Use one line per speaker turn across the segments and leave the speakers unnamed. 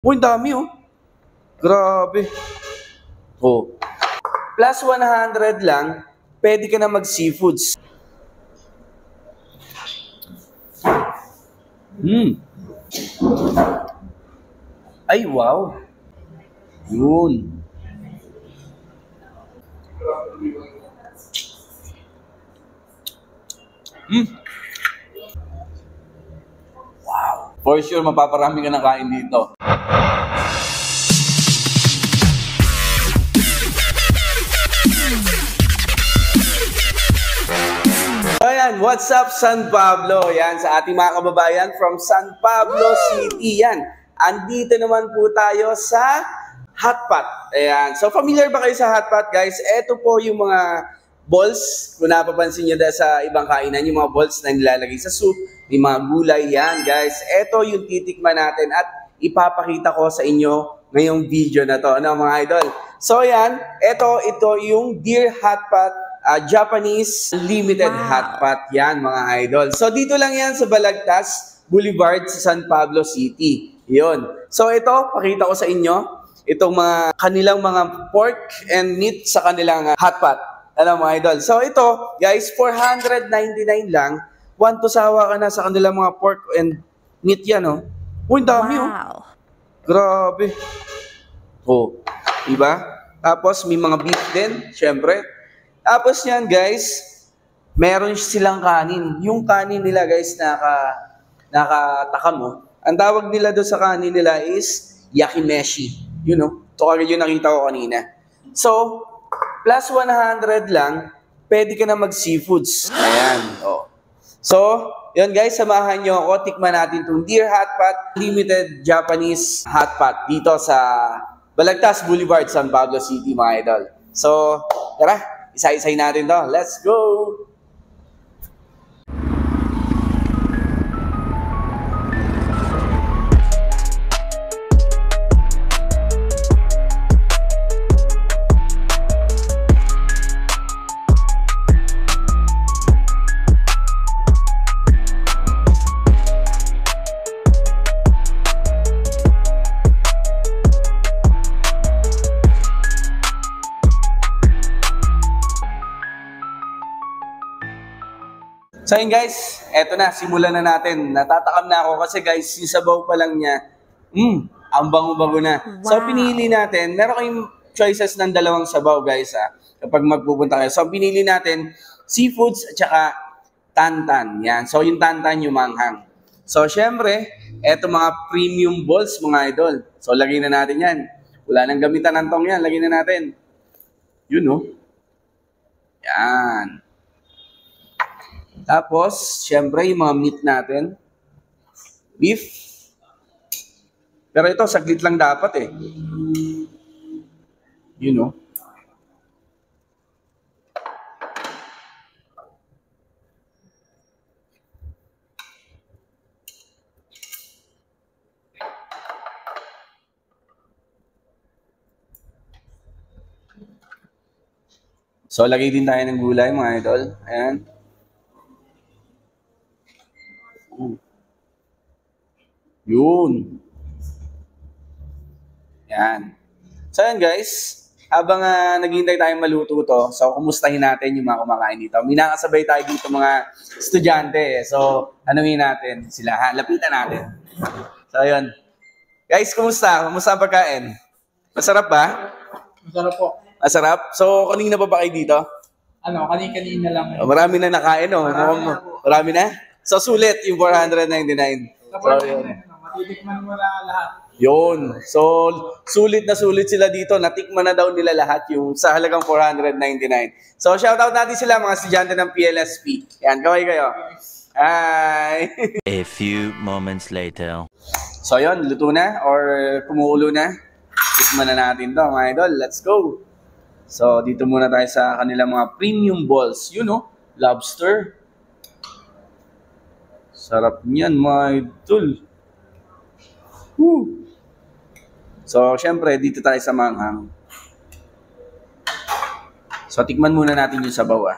Uy, ang dami oh. Grabe. Oh. Plus 100 lang, pwede ka na mag-seafoods. Ay, wow. Yun. Wow. For sure, mapaparami ka ng kain dito. Ayan, what's up San Pablo? Yan, sa ating mga kababayan from San Pablo City. Yan, andito naman po tayo sa Hotpot. Ayan, so familiar ba kayo sa Hotpot, guys? Ito po yung mga balls, kung napapansin nyo dahil sa ibang kainan, yung mga balls na nilalagay sa soup, yung mga gulay. Yan, guys, ito yung titikman natin at ipapakita ko sa inyo ngayong video na to, ano, mga idol? So yan, ito yung Deer Hotpot Japanese Limited Hotpot yan, mga idol. So dito lang yan sa Balagtas Boulevard sa San Pablo City. Yun. So ito, pakita ko sa inyo itong mga kanilang mga pork and meat sa kanilang hotpot. Ano, mga idol? So ito, guys, 499 lang. One to sawa ka na sa kanilang mga pork and meat yan, oh. Uy, dami, oh. Grabe. Oh, diba? Tapos may mga beef din, syempre. Tapos yan, guys, meron silang kanin. Yung kanin nila, guys, nakatakam mo. Ang tawag nila doon sa kanin nila is yakimeshi. You know, ito kagad yung nakita ko kanina. So, plus 100 lang, pwede ka na mag-seafoods. Ayan, oh. So, yun guys, samahan nyo ako. Tikman natin itong Deer Hotpot Limited Japanese Hotpot dito sa Balagtas Boulevard, San Pablo City, mga idol. So, tara, isa-isay natin to. Let's go! So yun guys, eto na, simulan na natin. Natatakam na ako kasi guys, yung sabaw pa lang niya, ang bango-bango na. Wow. So pinili natin, meron kayong choices ng dalawang sabaw guys kapag magpupunta kayo. So pinili natin, seafoods at saka tantan. Yan. So yung tantan yung manghang. So syempre, eto mga premium balls mga idol. So lagay na natin yan. Wala nang gamitan ng tong yan, lagay na natin. Yun no. Yan. Tapos, syempre, yung mga meat natin. Beef. Pero ito, saglit lang dapat eh. You know. So, lagay din tayo ng gulay, mga idol. Ayan. Yun. Yan. So yan guys, habang naghihintay tayong maluto to, so kumustahin natin yung mga kumakain dito. May nakasabay tayo dito mga estudyante. So, anuhin natin sila. Lapitan natin. So yun. Guys, kumusta? Kumusta ang pagkain? Masarap ba?
Masarap po.
Masarap? So, kanina pa ba kayo dito?
Kanina lang.
Marami na nakain, no? Marami na? So, sulit yung 499. So, yun.
Matitikman mo na lahat.
Yun. So, sulit na sulit sila dito. Natikman na daw nila lahat yung sa halagang 499. So, shoutout natin sila mga estudyante ng PLSP. Yan, kaway kayo. Hi!
A few moments later.
So, yun. Luto na or kumukulo na. Tikman na natin to mga idol. Let's go! So, dito muna tayo sa kanilang mga premium balls. You know, lobster. Sarap niyan, mga idol. Woo! So, syempre, dito tayo sa manghang. So, tikman muna natin yung sabaw,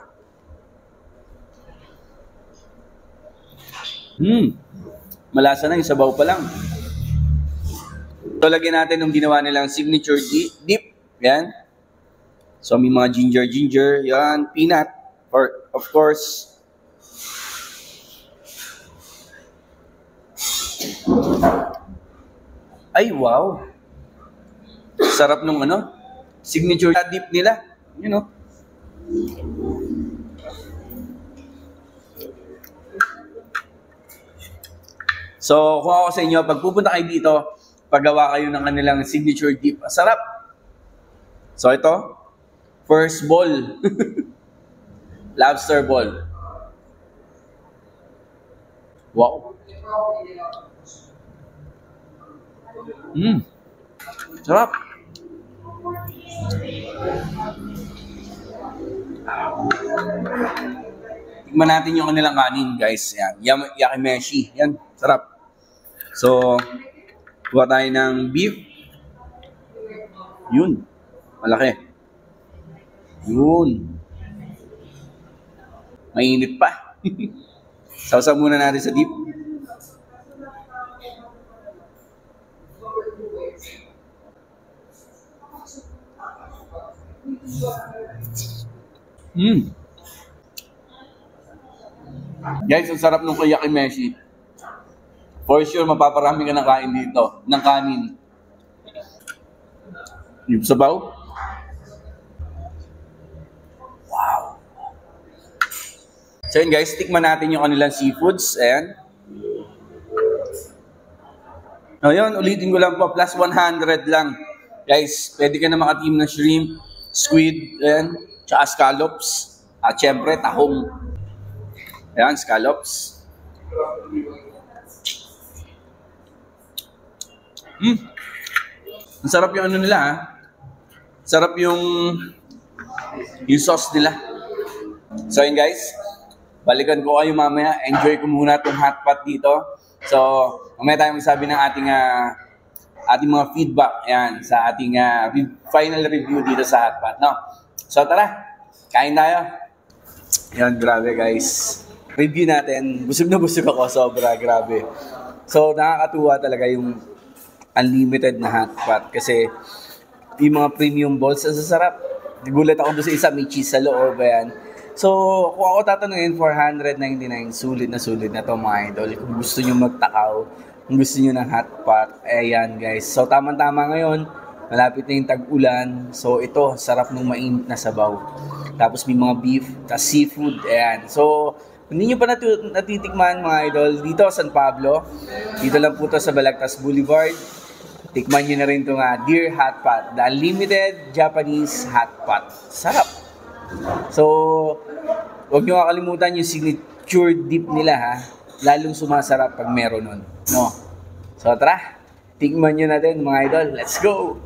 Malasa na yung sabaw pa lang. So, lagyan natin yung ginawa nilang signature dip. Yan. So, may mga ginger. Yan. Peanut. Or, of course, ay, wow. Sarap nung signature dip nila. You know. So, kung ako sa inyo, pag pupunta kayo dito, paggawa kayo ng kanilang signature dip. Sarap. So, ito. First ball. Lobster ball. Wow. Sarap. Tignan natin yung kanilang kanin, guys. Yan. Yakimeshi. Yan. Sarap. So, kuha tayo ng beef. Yun. Malaki. Yun. Mainit pa. Sausaw muna natin sa dip. Guys, ang sarap ng yakimeshi. For sure, mapaparami ka ng kain dito. Ng kanin. Yung sabaw. Wow. So yun guys, tikman natin yung kanilang seafoods. Ayan. Ngayon, ulitin ko lang po, plus 100 lang. Guys, pwede ka na makateam ng shrimp, squid, ayan, tsaka scallops. At syempre, tahong. Ayan, scallops. Ang sarap yung nila, ha? Sarap yung sauce nila. So yun guys, balikan ko kayo mamaya. Enjoy ko muna itong hot pot dito. So, mamaya tayo magsabi ng ating mga feedback yan sa ating final review dito sa hot pot, no? So tara, kain tayo. Yan, grabe guys. Review natin. Busog na busog ako, sobra, grabe. So, nakakatuwa talaga yung unlimited na hot pot kasi yung mga premium balls, ang sasarap. Nagulat ako doon sa isa, may cheese sa loob, ayan. So, kung ako tatanungin, 499, sulit na to mga idol. Kung gusto nyo magtakaw, kung gusto nyo ng hot pot, ayan guys. So, tamang-tama ngayon, malapit na yung tag-ulan. So, ito, sarap ng mainit na sabaw. Tapos may mga beef, tapos seafood, ayan. So, hindi nyo pa natitikman mga idol, dito sa San Pablo, dito lang po to sa Balagtas Boulevard. Tikman nyo na rin itong Deer Hot Pot, the unlimited Japanese hot pot. Sarap! So, huwag nyo kakalimutan yung signature dip nila ha. Lalong sumasarap pag meron nun. No? So, tara! Tikman nyo na din mga idol. Let's go!